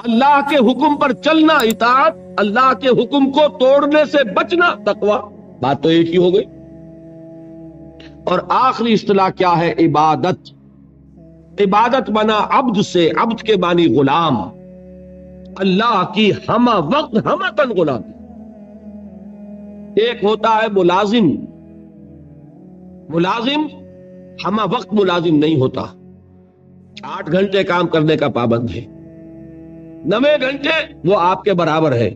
اللہ کے حکم پر چلنا اطاعت، اللہ کے حکم کو توڑنے سے بچنا تقوی، بات تو ایک ہی ہو گئی۔ اور آخری اصطلاح کیا ہے؟ عبادت۔ عبادت بنا عبد سے، عبد کے معنی غلام، اللہ کی ہمہ وقت ہمہ تن غلامی۔ ایک ہوتا ہے ملازم، ملازم ہمہ وقت ملازم نہیں ہوتا، 8 گھنٹے کام کرنے کا پابند ہے، 9 گھنٹے وہ آپ کے برابر ہے،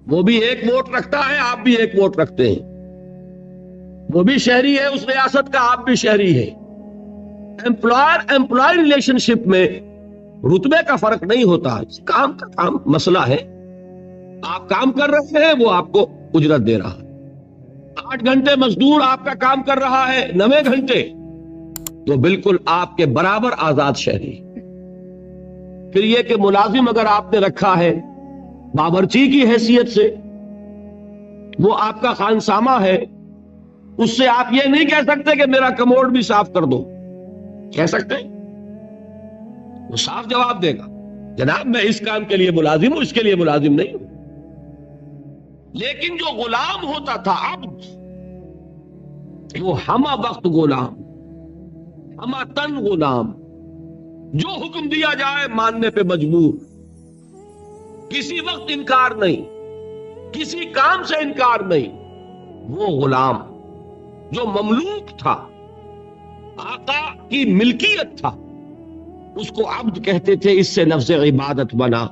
وہ بھی ایک ووٹ رکھتا ہے، آپ بھی ایک ووٹ رکھتے ہیں، وہ بھی شہری ہے اس ریاست کا، آپ بھی شہری ہے۔ امپلائر امپلائی ریلیشن شپ میں رتبے کا فرق نہیں ہوتا، کام کا کام مسئلہ ہے، آپ کام کر رہے ہیں، وہ آپ کو اجرت دے رہا ہے۔ 8 گھنٹے مزدور آپ کا کام کر رہا ہے، 9 گھنٹے، تو بالکل آپ کے برابر آزاد شہری۔ پھر یہ کہ ملازم اگر آپ نے رکھا ہے باورچی کی حیثیت سے، وہ آپ کا خانسامہ ہے، اس سے آپ یہ نہیں کہہ سکتے کہ میرا کموڈ بھی صاف کر دو، کہہ سکتے ہیں؟ وہ صاف جواب دے گا، جناب میں اس کام کے لیے ملازم ہوں، اس کے لیے ملازم نہیں ہوں۔ لیکن جو غلام ہوتا تھا عبد، وہ ہمہ وقت غلام، ہمہ تن غلام، جو حکم دیا جائے ماننے پہ مجبور، کسی وقت انکار نہیں، کسی کام سے انکار نہیں، وہ غلام جو مملوک تھا، آقا کی ملکیت تھا، اس کو عبد کہتے تھے، اس سے لفظ عبادت بنا۔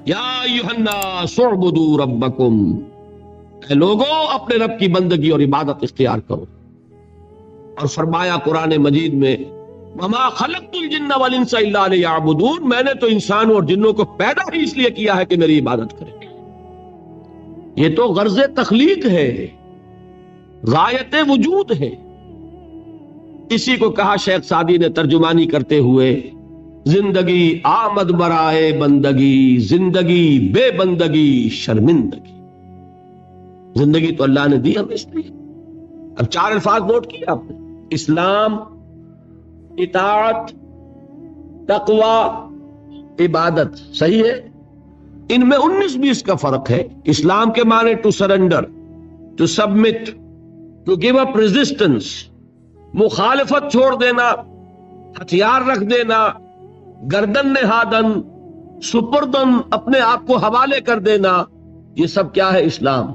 یا ایھا الناس اعبدوا ربکم، اے لوگوں اپنے رب کی بندگی اور عبادت اختیار کرو۔ اور فرمایا قرآن مجید میں وما خلقت الجن والانس الا لیعبدون، میں نے تو انسانوں اور جنوں کو پیدا ہی اس لیے کیا ہے کہ میری عبادت کریں۔ یہ تو غرض تخلیق ہے، غایت وجود ہے۔ اسی کو کہا شیخ سعدی نے ترجمانی کرتے ہوئے، زندگی آمد برائے بندگی، زندگی بے بندگی شرمندگی۔ زندگی تو اللہ نے دی ہمیں اس لیے۔ اب 4 الفاظ نوٹ کیے آپ نے، اسلام، اطاعت، تقوی، عبادت، صحیح ہے؟ ان میں 19-20 کا فرق ہے۔ اسلام کے معنی to surrender, to submit, to give up resistance, مخالفت چھوڑ دینا، ہتھیار رکھ دینا، گردن نہادن، سپردن، اپنے آپ کو حوالے کر دینا، یہ سب کیا ہے؟ اسلام۔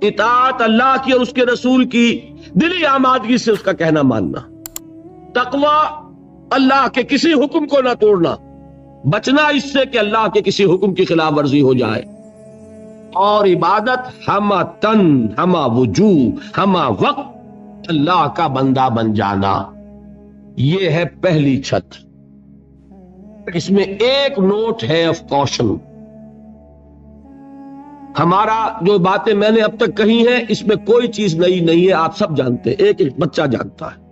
اطاعت اللہ کی اور اس کے رسول کی دلی آمادگی سے اس کا کہنا ماننا۔ تقوی اللہ کے کسی حکم کو نہ توڑنا، بچنا اس سے کہ اللہ کے کسی حکم کی خلاف ورزی ہو جائے۔ اور عبادت ہمہ تن، ہمہ وجوہ، ہمہ وقت اللہ کا بندہ بن جانا، یہ ہے پہلی چھت۔ اس میں ایک نوٹ ہے آف کوشن۔ ہمارا جو باتیں میں نے اب تک کہی ہیں، اس میں کوئی چیز نئی نہیں ہے، آپ سب جانتے ہیں، ایک بچہ جانتا ہے۔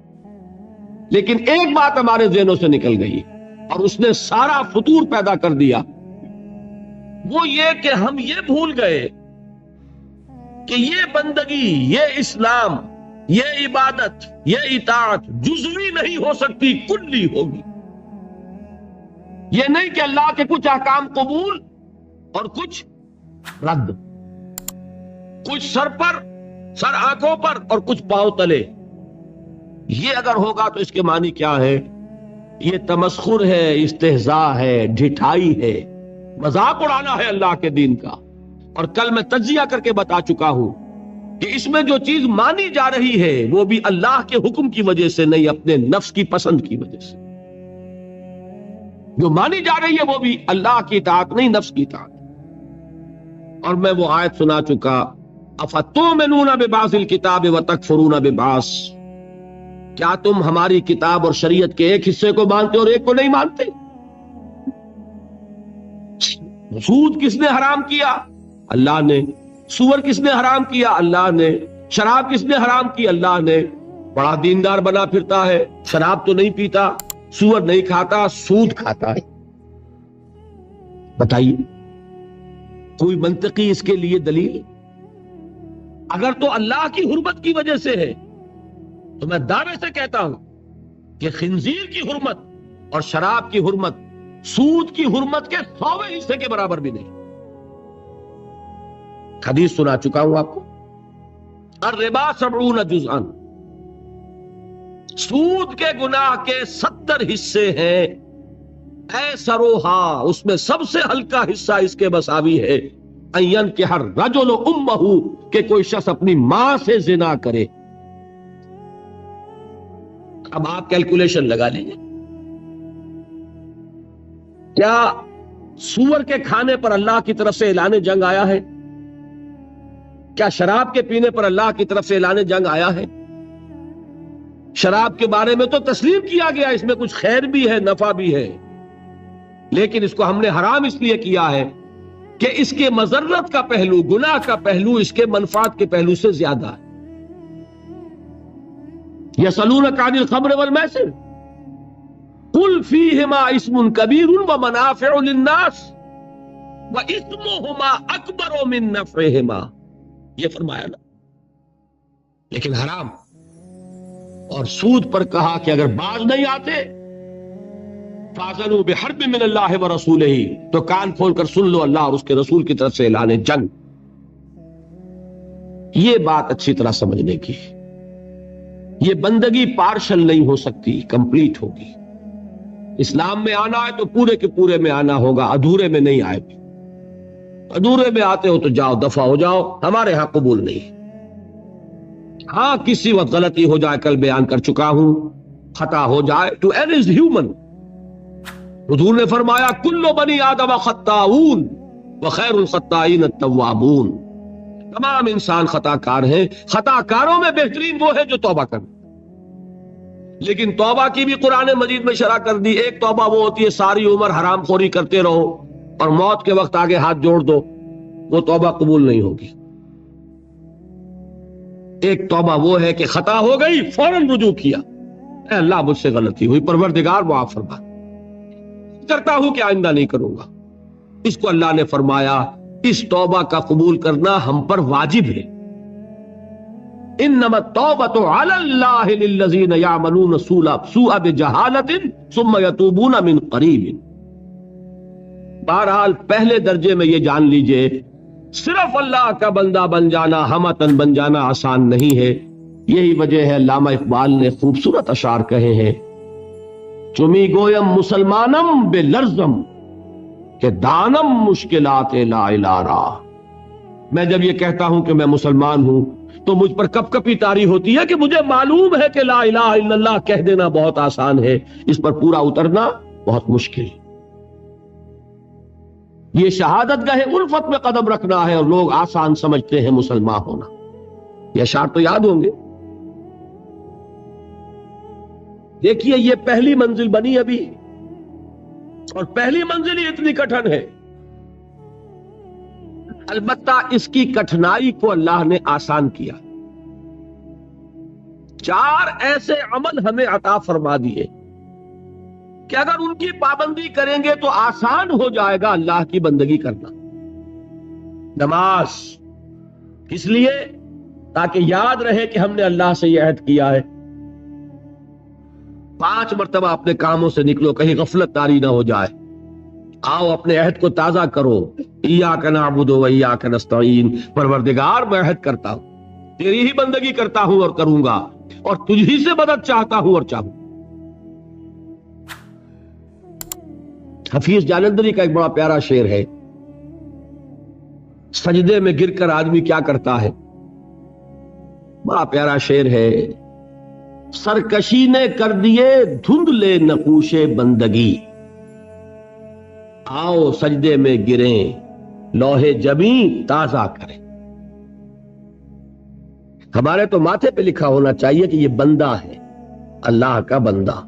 لیکن ایک بات ہمارے ذہنوں سے نکل گئی اور اس نے سارا فطور پیدا کر دیا، وہ یہ کہ ہم یہ بھول گئے کہ یہ بندگی، یہ اسلام، یہ عبادت، یہ اطاعت جزوی نہیں ہو سکتی، کلی ہوگی۔ یہ نہیں کہ اللہ کے کچھ احکام قبول اور کچھ رد، کچھ سر پر، سر آنکھوں پر اور کچھ پاؤں تلے۔ یہ اگر ہوگا تو اس کے معنی کیا ہے؟ یہ تمسخر ہے، استہزاء ہے، ڈھٹائی ہے، مذاق اڑانا ہے اللہ کے دین کا۔ اور کل میں تجزیہ کر کے بتا چکا ہوں کہ اس میں جو چیز مانی جا رہی ہے وہ بھی اللہ کے حکم کی وجہ سے نہیں، اپنے نفس کی پسند کی وجہ سے۔ جو مانی جا رہی ہے وہ بھی اللہ کی اطاعت نہیں، نفس کی اطاعت۔ اور میں وہ آیت سنا چکا، افتؤمنون ببعض الکتاب وتکفرون ببعض، کیا تم ہماری کتاب اور شریعت کے ایک حصے کو مانتے اور ایک کو نہیں مانتے؟ سود کس نے حرام کیا؟ اللہ نے۔ سور کس نے حرام کیا؟ اللہ نے۔ شراب کس نے حرام کی؟ اللہ نے۔ بڑا دیندار بنا پھرتا ہے، شراب تو نہیں پیتا، سور نہیں کھاتا، سود کھاتا ہے۔ بتائیے کوئی منطقی اس کے لیے دلیل؟ اگر تو اللہ کی حرمت کی وجہ سے ہے تو میں دعوے سے کہتا ہوں کہ خنزیر کی حرمت اور شراب کی حرمت سود کی حرمت کے 100ویں حصے کے برابر بھی نہیں. حدیث سنا چکا ہوں آپ کو. الربا 70 جزءا، سود کے گناہ کے 70 حصے ہیں. ایسروہا، اس میں سب سے ہلکا حصہ اس کے مساوی ہے ان ينكح الرجل امہ، کہ کوئی شخص اپنی ماں سے زنا کرے. اب آپ کیلکولیشن لگا لیجیے، کیا سور کے کھانے پر اللہ کی طرف سے اعلان جنگ آیا ہے؟ کیا شراب کے پینے پر اللہ کی طرف سے اعلان جنگ آیا ہے؟ شراب کے بارے میں تو تسلیم کیا گیا اس میں کچھ خیر بھی ہے، نفع بھی ہے، لیکن اس کو ہم نے حرام اس لیے کیا ہے کہ اس کے مضرت کا پہلو، گناہ کا پہلو اس کے منفعت کے پہلو سے زیادہ ہے. یسألونک عن الخمر والمیسر قل فیہما اسم کبیر ومنافع للناس واسمہما اکبر من نفعہما، یہ فرمایا نا. لیکن حرام اور سود پر کہا کہ اگر باز نہیں آتے فَأَذَنُوا بِحَرْبٍ مِّنَ اللَّهِ وَرَسُولِهِ، تو کان کھول کر سن لو اللہ اور اس کے رسول کی طرف سے اعلان جنگ. یہ بات اچھی طرح سمجھنے کی. یہ بندگی پارشل نہیں ہو سکتی، کمپلیٹ ہوگی. اسلام میں آنا ہے تو پورے کے پورے میں آنا ہوگا، ادھورے میں نہیں آئے. ادھورے میں آتے ہو تو جاؤ، دفع ہو جاؤ، ہمارے ہاں قبول نہیں. ہاں کسی وقت غلطی ہو جائے، کل بیان کر چکا ہوں، خطا ہو جائے، تو ایل از ہیومن. حضور نے فرمایا کل بنی آدم خطاؤون وخیر الخطائین التوابون، تمام انسان خطا کار ہیں، خطا کاروں میں بہترین وہ ہے جو توبہ کرے. لیکن توبہ کی بھی قرآن مجید میں شرح کر دی. ایک توبہ وہ ہوتی ہے ساری عمر حرام خوری کرتے رہو اور موت کے وقت آگے ہاتھ جوڑ دو، وہ توبہ قبول نہیں ہوگی. ایک توبہ وہ ہے کہ خطا ہو گئی فوراً رجوع کیا، اے اللہ مجھ سے غلطی ہوئی، پروردگار معاف فرما، کرتا ہوں کہ آئندہ نہیں کروں گا. اس کو اللہ نے فرمایا اس توبہ کا قبول کرنا ہم پر واجب ہے. انما التوبۃ علی اللہ للذین یعملون السوء بجہالۃ ثم یتوبون من قریب. بہرحال پہلے درجے میں یہ جان لیجئے صرف اللہ کا بندہ بن جانا، ہمتن بن جانا آسان نہیں ہے. یہی وجہ ہے علامہ اقبال نے خوبصورت اشعار کہے ہیں، چمی گویم مسلمانم بے لرزم کہ دانم مشکلات لا الہ را. میں جب یہ کہتا ہوں کہ میں مسلمان ہوں تو مجھ پر کپ کپی طاری ہوتی ہے کہ مجھے معلوم ہے کہ لا الہ الا اللہ کہہ دینا بہت آسان ہے، اس پر پورا اترنا بہت مشکل. یہ شہادت گاہ الفت میں قدم رکھنا ہے اور لوگ آسان سمجھتے ہیں مسلمان ہونا. یہ اشعار تو یاد ہوں گے. دیکھیے یہ پہلی منزل بنی ابھی، اور پہلی منزل ہی اتنی کٹھن ہے. البتہ اس کی کٹھنائی کو اللہ نے آسان کیا. 4 ایسے عمل ہمیں عطا فرما دیے کہ اگر ان کی پابندی کریں گے تو آسان ہو جائے گا اللہ کی بندگی کرنا. نماز اس لیے تاکہ یاد رہے کہ ہم نے اللہ سے یہ عہد کیا ہے. 5 مرتبہ اپنے کاموں سے نکلو، کہیں غفلت طاری نہ ہو جائے. آؤ اپنے عہد کو تازہ کرو. ایاک نعبد و ایاک نستعین، پروردگار میں عہد کرتا ہوں، تیری ہی بندگی کرتا ہوں اور کروں گا، اور تجھ ہی سے مدد چاہتا ہوں اور چاہوں. حفیظ جالندری کا ایک بڑا پیارا شعر ہے، سجدے میں گر کر آدمی کیا کرتا ہے. بڑا پیارا شعر ہے. سرکشی نے کر دیے دھندلے نقوش بندگی، آؤ سجدے میں گریں لوہے جبیں تازہ کریں. ہمارے تو ماتھے پہ لکھا ہونا چاہیے کہ یہ بندہ ہے، اللہ کا بندہ.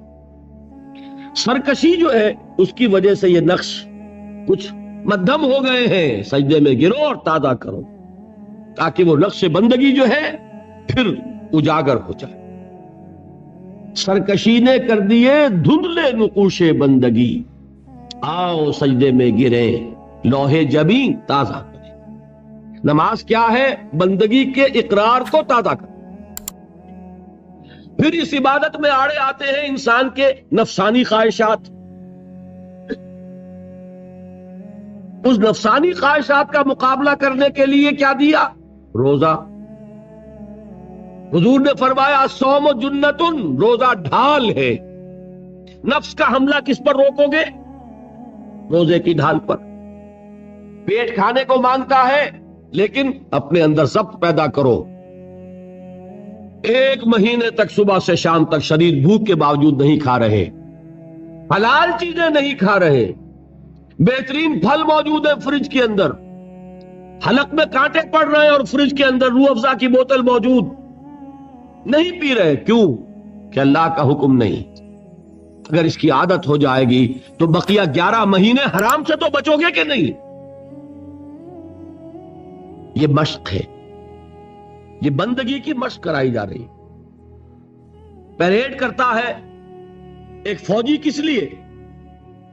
سرکشی جو ہے اس کی وجہ سے یہ نقش کچھ مدھم ہو گئے ہیں. سجدے میں گرو اور تازہ کرو تاکہ وہ نقش بندگی جو ہے پھر اجاگر ہو جائے. سرکشی نے کر دیے دھندلے نقوش بندگی، آؤ سجدے میں گریں لوہے جبیں تازہ کریں. نماز کیا ہے؟ بندگی کے اقرار کو تازہ کریں. پھر اس عبادت میں آڑے آتے ہیں انسان کے نفسانی خواہشات. اس نفسانی خواہشات کا مقابلہ کرنے کے لیے کیا دیا؟ روزہ۔ حضور نے فرمایا الصوم جنتن، روزہ ڈھال ہے۔ نفس کا حملہ کس پر روکو گے؟ روزے کی ڈھال پر۔ پیٹ کھانے کو مانگتا ہے لیکن اپنے اندر ضبط پیدا کرو۔ 1 مہینے تک صبح سے شام تک شریر بھوک کے باوجود نہیں کھا رہے، حلال چیزیں نہیں کھا رہے، بہترین پھل موجود ہے فریج کے اندر، حلق میں کانٹے پڑ رہے ہیں اور فریج کے اندر روح افزا کی بوتل موجود، نہیں پی رہے۔ کیوں؟ کہ اللہ کا حکم نہیں۔ اگر اس کی عادت ہو جائے گی تو بقیہ 11 مہینے حرام سے تو بچو گے کہ نہیں؟ یہ مشق ہے، یہ بندگی کی مشق کرائی جا رہی۔ پریڈ کرتا ہے ایک فوجی کس لیے؟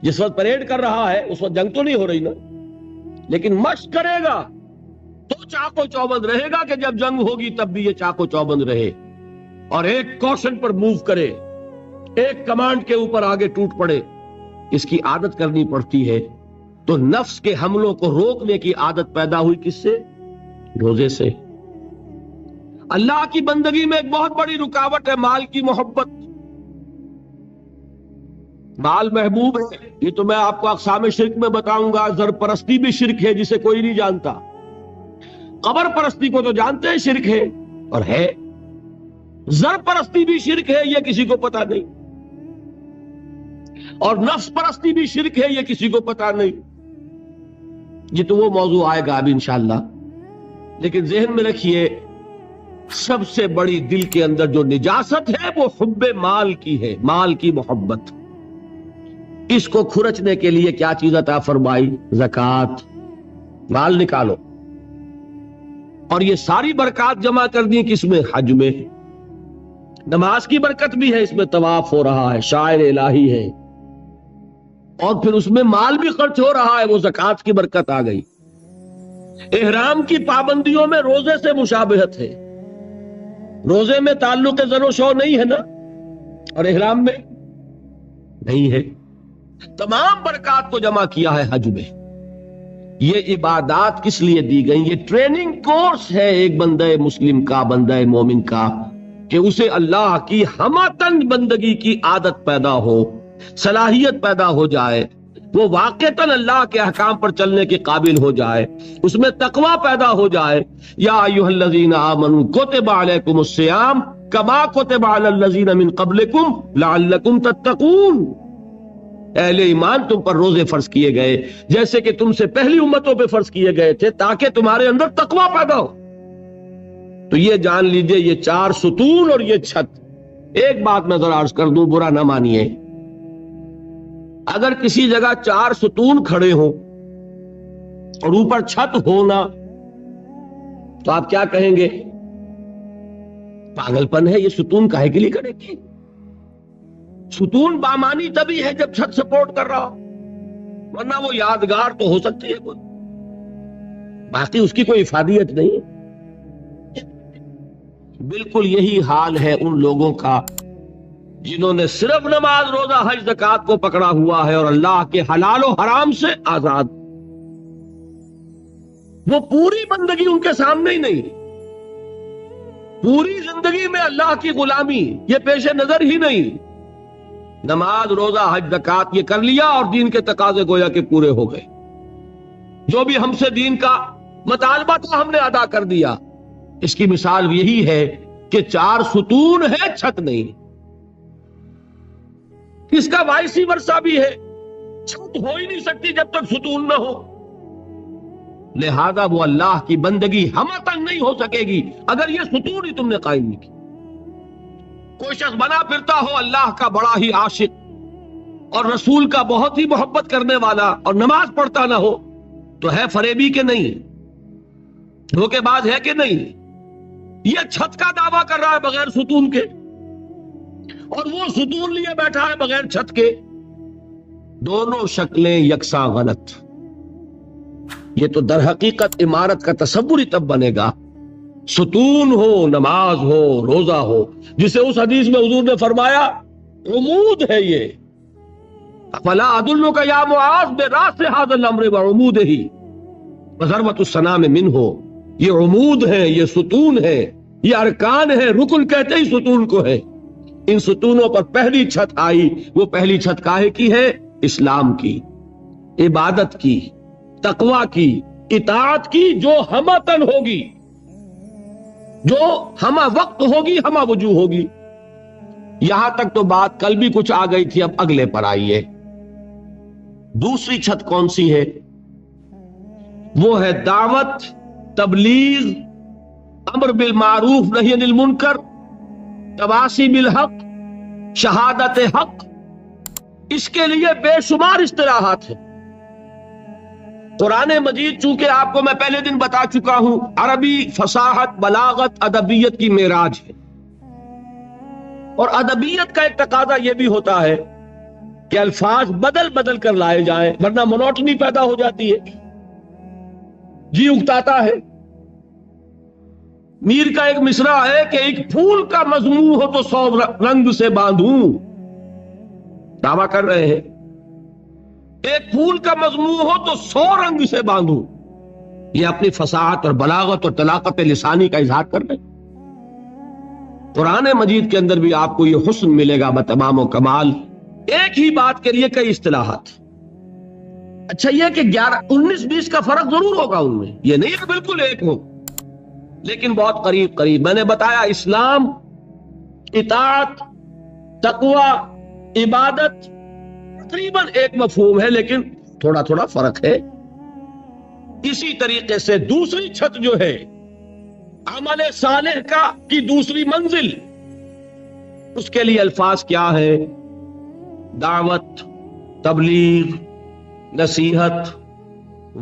جس وقت پریڈ کر رہا ہے اس وقت جنگ تو نہیں ہو رہی نا، لیکن مشق کرے گا تو چاق و چوبند رہے گا کہ جب جنگ ہوگی تب بھی یہ چاق و چوبند رہے، اور ایک کوشن پر موو کرے، ایک کمانڈ کے اوپر آگے ٹوٹ پڑے۔ اس کی عادت کرنی پڑتی ہے۔ تو نفس کے حملوں کو روکنے کی عادت پیدا ہوئی کس سے؟ روزے سے۔ اللہ کی بندگی میں ایک بہت بڑی رکاوٹ ہے مال کی محبت۔ مال محبوب ہے، یہ تو میں آپ کو اقسام شرک میں بتاؤں گا۔ زر پرستی بھی شرک ہے جسے کوئی نہیں جانتا، قبر پرستی کو تو جانتے ہیں شرک ہے اور ہے، زر پرستی بھی شرک ہے یہ کسی کو پتا نہیں، اور نفس پرستی بھی شرک ہے یہ کسی کو پتا نہیں۔ یہ تو وہ موضوع آئے گا اب انشاءاللہ، لیکن ذہن میں رکھیے سب سے بڑی دل کے اندر جو نجاست ہے وہ حب مال کی ہے، مال کی محبت۔ اس کو کھرچنے کے لیے کیا چیز عطا فرمائی؟ زکوٰۃ۔ مال نکالو، اور یہ ساری برکات جمع کر دی کس میں؟ حج میں۔ نماز کی برکت بھی ہے، اس میں طواف ہو رہا ہے، شاعر الہی ہے، اور پھر اس میں مال بھی خرچ ہو رہا ہے، وہ زکوٰۃ کی برکت آ گئی۔ احرام کی پابندیوں میں روزے سے مشابہت ہے، روزے میں تعلق زن و شو نہیں ہے نا، اور احرام میں نہیں ہے۔ تمام برکات کو جمع کیا ہے حج میں۔ یہ عبادات کس لیے دی گئی؟ یہ ٹریننگ کورس ہے ایک بندہ مسلم کا، بندہ مومن کا، کہ اسے اللہ کی ہمہ بندگی کی عادت پیدا ہو، صلاحیت پیدا ہو جائے، وہ واقعتاً اللہ کے احکام پر چلنے کے قابل ہو جائے، اس میں تقوی پیدا ہو جائے۔ یا ایھا الذین آمنوا کتب علیکم الصیام کما کتب علی الذین من قبلکم لعلکم تتقون۔ اہل ایمان تم پر روزے فرض کیے گئے جیسے کہ تم سے پہلی امتوں پہ فرض کیے گئے تھے، تاکہ تمہارے اندر تقوی پیدا ہو۔ تو یہ جان لیجئے یہ 4 ستون اور یہ چھت۔ ایک بات میں ذرا عرض کر دوں، برا نہ مانیے، اگر کسی جگہ 4 ستون کھڑے ہوں اور اوپر چھت ہونا تو آپ کیا کہیں گے؟ پاگل پن ہے، یہ ستون کاہے کے لیے کھڑے کی؟ ستون بامانی تبھی ہے جب چھت سپورٹ کر رہا ہو، ورنہ وہ یادگار تو ہو سکتی ہے کوئی، باقی اس کی کوئی افادیت نہیں۔ بالکل یہی حال ہے ان لوگوں کا جنہوں نے صرف نماز، روزہ، حج، زکوٰۃ کو پکڑا ہوا ہے اور اللہ کے حلال و حرام سے آزاد۔ وہ پوری بندگی ان کے سامنے ہی نہیں، پوری زندگی میں اللہ کی غلامی یہ پیش نظر ہی نہیں۔ نماز، روزہ، حج، زکوٰۃ یہ کر لیا اور دین کے تقاضے گویا کہ پورے ہو گئے، جو بھی ہم سے دین کا مطالبہ تھا ہم نے ادا کر دیا۔ اس کی مثال یہی ہے کہ 4 ستون ہے، چھت نہیں۔ اس کا وائسی ورثہ بھی ہے، چھت ہو ہی نہیں سکتی جب تک ستون نہ ہو، لہذا وہ اللہ کی بندگی ہمتن نہیں ہو سکے گی اگر یہ ستون ہی تم نے قائم نہیں کی۔ کوئی شخص بنا پھرتا ہو اللہ کا بڑا ہی عاشق اور رسول کا بہت ہی محبت کرنے والا اور نماز پڑھتا نہ ہو تو ہے فریبی کہ نہیں؟ دھوکے باز ہے کہ نہیں؟ یہ چھت کا دعویٰ کر رہا ہے بغیر ستون کے، اور وہ ستون لیے بیٹھا ہے بغیر چھت کے۔ دونوں شکلیں یکساں غلط۔ یہ تو در حقیقت عمارت کا تصور ہی تب بنے گا ستون ہو، نماز ہو، روزہ ہو، جسے اس حدیث میں حضور نے فرمایا عمود ہے، یہ فلا ادلک یا معاذ براس ھذا الامر وعمودہ وذروۃ السنام منہ، یہ عمود ہے، یہ ستون ہے، یہ ارکان ہے، رکن کہتے ہی ستون کو ہے۔ ان ستونوں پر پہلی چھت آئی، وہ پہلی چھت کاہے کی ہے؟ اسلام کی، عبادت کی، تقوی کی، اطاعت کی، جو ہمتن ہوگی، جو ہمہ وقت ہوگی، ہمہ وجوہ ہوگی۔ یہاں تک تو بات کل بھی کچھ آ گئی تھی، اب اگلے پر آئیے۔ دوسری چھت کون سی ہے؟ وہ ہے دعوت، تبلیغ، امر بالمعروف نہی عن المنکر، تواصی بالحق، شہادت حق۔ اس کے لیے بے شمار اصطلاحات ہیں۔ قرآن مجید چونکہ آپ کو میں پہلے دن بتا چکا ہوں، عربی فصاحت، بلاغت، ادبیت کی معراج ہے، اور ادبیت کا ایک تقاضا یہ بھی ہوتا ہے کہ الفاظ بدل بدل کر لائے جائیں، ورنہ مونوٹنی پیدا ہو جاتی ہے، جی اکتاتا ہے۔ میر کا ایک مصرع ہے کہ ایک پھول کا مضمون ہو تو 100 رنگ سے باندھوں، دعویٰ کر رہے ہیں ایک پھول کا مضمون ہو تو 100 رنگ سے باندھوں، یہ اپنی فصاحت اور بلاغت اور طلاقت لسانی کا اظہار کر رہے ہیں۔ قرآن مجید کے اندر بھی آپ کو یہ حسن ملے گا بتمام و کمال، ایک ہی بات کے لیے کئی اصطلاحات۔ اچھا یہ کہ 19-20 کا فرق ضرور ہوگا ان میں، یہ نہیں کہ بالکل ایک ہو، لیکن بہت قریب قریب۔ میں نے بتایا اسلام، اطاعت، تقوی، عبادت تقریباً ایک مفہوم ہے، لیکن تھوڑا تھوڑا فرق ہے۔ اسی طریقے سے دوسری چھت جو ہے عمل صالح کی دوسری منزل، اس کے لیے الفاظ کیا ہے؟ دعوت، تبلیغ، نصیحت،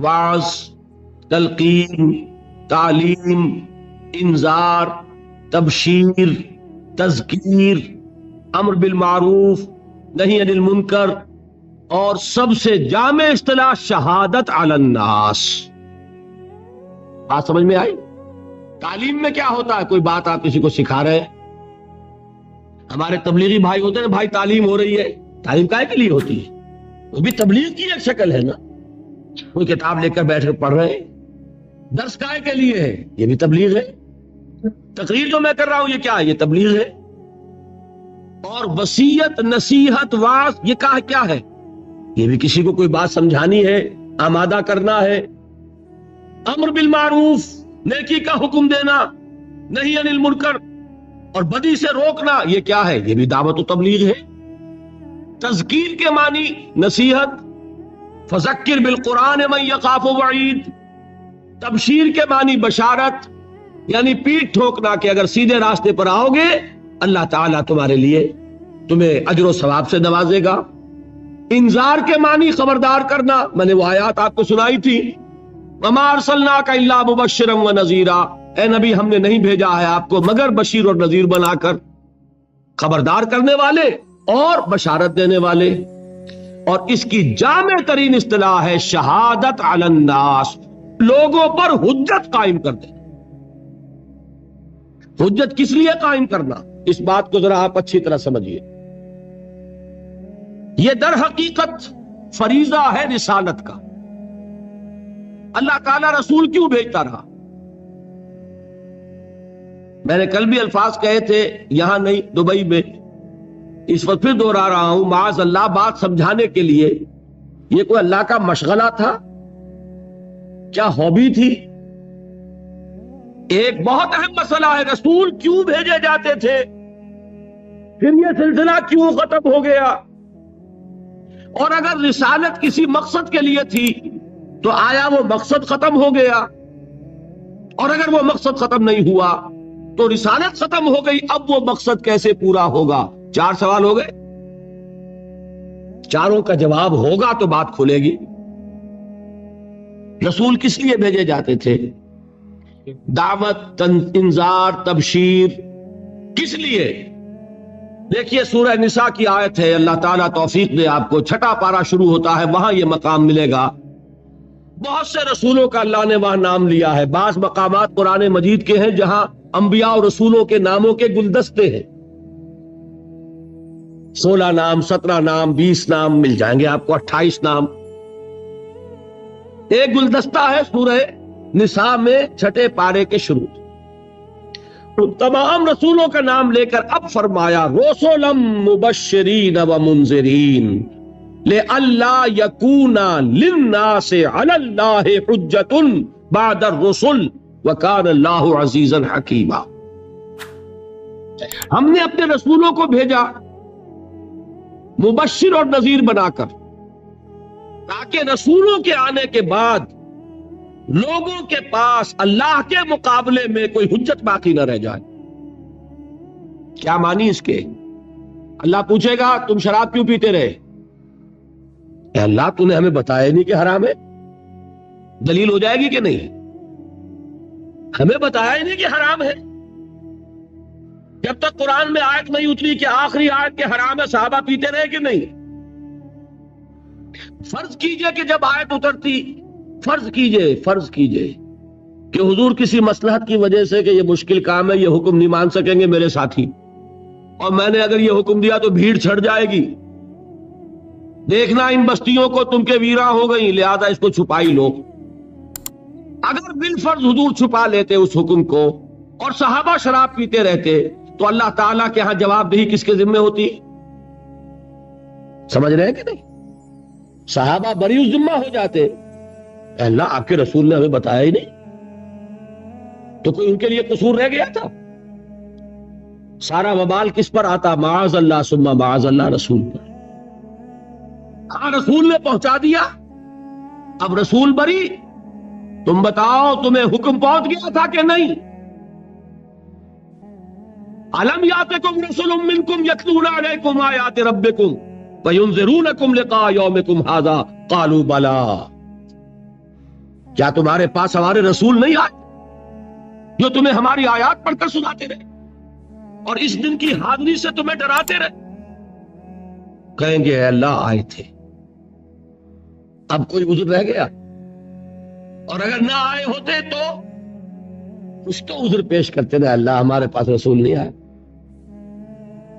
وعظ، تلقین، تعلیم، انذار، تبشیر، تذکیر، امر بالمعروف نہی عن المنکر، اور سب سے جامع اصطلاح شہادت علی الناس۔ بات سمجھ میں آئی؟ تعلیم میں کیا ہوتا ہے؟ کوئی بات آپ کسی کو سکھا رہے ہیں، ہمارے تبلیغی بھائی ہوتے ہیں، بھائی تعلیم ہو رہی ہے، تعلیم کائے کے لیے ہوتی ہے؟ وہ بھی تبلیغ کی ایک شکل ہے نا، کوئی کتاب لے کر بیٹھ کر پڑھ رہے ہیں، درس کائے کے لیے ہے، یہ بھی تبلیغ ہے۔ تقریر جو میں کر رہا ہوں یہ کیا ہے؟ یہ تبلیغ ہے۔ اور وصیت، نصیحت، وعظ، یہ کیا ہے؟ یہ بھی کسی کو کوئی بات سمجھانی ہے، آمادہ کرنا ہے۔ امر بالمعروف، نیکی کا حکم دینا، نہی عن المنکر، اور بدی سے روکنا، یہ کیا ہے؟ یہ بھی دعوت و تبلیغ ہے۔ تذکیر کے معنی نصیحت، فذکر بالقرآن من یخاف وعید۔ تبشیر کے معنی بشارت، یعنی پیٹھ ٹھوکنا کہ اگر سیدھے راستے پر آؤ گے اللہ تعالیٰ تمہارے لیے تمہیں اجر و ثواب سے نوازے گا۔ انذار کے معنی خبردار کرنا، میں نے وہ آیات آپ کو سنائی تھی، وما ارسلناک الا مبشرا ونذیرا، اے نبی ہم نے نہیں بھیجا ہے آپ کو مگر بشیر اور نذیر بنا کر، خبردار کرنے والے اور بشارت دینے والے۔ اور اس کی جامع ترین اصطلاح ہے شہادت علی الناس، لوگوں پر حجت قائم کر دیں۔ حجت کس لیے قائم کرنا؟ اس بات کو ذرا آپ اچھی طرح سمجھیے۔ یہ در حقیقت فریضہ ہے رسالت کا۔ اللہ تعالیٰ رسول کیوں بھیجتا رہا؟ میں نے کل بھی الفاظ کہے تھے، یہاں نہیں دبئی میں، اس وقت پھر دوہرا رہا ہوں، معاذ اللہ بات سمجھانے کے لیے، یہ کوئی اللہ کا مشغلہ تھا؟ کیا ہابی تھی؟ ایک بہت اہم مسئلہ ہے، رسول کیوں بھیجے جاتے تھے، پھر یہ سلسلہ کیوں ختم ہو گیا؟ اور اگر رسالت کسی مقصد کے لیے تھی تو آیا وہ مقصد ختم ہو گیا؟ اور اگر وہ مقصد ختم نہیں ہوا تو رسالت ختم ہو گئی، اب وہ مقصد کیسے پورا ہوگا؟ 4 سوال ہو گئے، چاروں کا جواب ہوگا تو بات کھلے گی۔ رسول کس لیے بھیجے جاتے تھے؟ دعوت، انذار، تبشیر، کس لیے؟ دیکھیے سورہ نساء کی آیت ہے، اللہ تعالیٰ توفیق دے آپ کو، 6واں پارہ شروع ہوتا ہے، وہاں یہ مقام ملے گا۔ بہت سے رسولوں کا اللہ نے وہاں نام لیا ہے، بعض مقامات قرآن مجید کے ہیں جہاں انبیاء اور رسولوں کے ناموں کے گلدستے ہیں۔ 16 نام، 17 نام، 20 نام مل جائیں گے آپ کو، 28 نام. ایک گلدستہ ہے سورہ نساء میں 6 پارے کے شروع. تمام رسولوں کا نام لے کر اب فرمایا رسولا مبشرین و منذرین لئلا یکون للناس علی اللہ حجۃ بعد الرسل وکان اللہ عزیزا حکیما. ہم نے اپنے رسولوں کو بھیجا مبشر اور نذیر بنا کر، تاکہ رسولوں کے آنے کے بعد لوگوں کے پاس اللہ کے مقابلے میں کوئی حجت باقی نہ رہ جائے. کیا معنی اس کے؟ اللہ پوچھے گا تم شراب کیوں پیتے رہے؟ اے اللہ تو نے ہمیں بتایا نہیں کہ حرام ہے. دلیل ہو جائے گی کہ نہیں؟ ہمیں بتایا ہی نہیں کہ حرام ہے. جب تک قرآن میں آیت نہیں اتری کہ آخری آیت کے حرام ہے، صحابہ پیتے رہے کہ نہیں؟ فرض کیجئے کہ جب آیت اترتی، فرض کیجئے کہ حضور کسی مصلحت کی وجہ سے کہ یہ مشکل کام ہے، یہ حکم نہیں مان سکیں گے میرے ساتھی، اور میں نے اگر یہ حکم دیا تو بھیڑ چھڑ جائے گی، دیکھنا ان بستیوں کو تم کے ویراں ہو گئی، لہذا اس کو چھپائی لو. اگر بالفرض حضور چھپا لیتے اس حکم کو اور صحابہ شراب پیتے رہتے تو اللہ تعالیٰ کے ہاں جواب دہی کس کے ذمہ ہوتی؟ سمجھ رہے ہیں کہ نہیں؟ صحابہ بری ذمہ ہو جاتے. اے اللہ آپ کے رسول نے ہمیں بتایا ہی نہیں، تو کوئی ان کے لیے قصور رہ گیا تھا؟ سارا وبال کس پر آتا؟ معاذ اللہ ثم معاذ اللہ رسول پر. ہاں رسول نے پہنچا دیا، اب رسول بری. تم بتاؤ تمہیں حکم پہنچ گیا تھا کہ نہیں؟ الم یاتکم رسل منکم یتلون علیکم آیات ربکم وینذرونکم لقاء یومکم ھذا قالوا بلا. کیا تمہارے پاس ہمارے رسول نہیں آئے جو تمہیں ہماری آیات پڑھ کر سناتے رہے اور اس دن کی حاضری سے تمہیں ڈراتے رہے؟ کہیں گے اے اللہ آئے تھے. اب کوئی عذر رہ گیا؟ اور اگر نہ آئے ہوتے تو کچھ تو عذر پیش کرتے رہے، اللہ ہمارے پاس رسول نہیں آئے،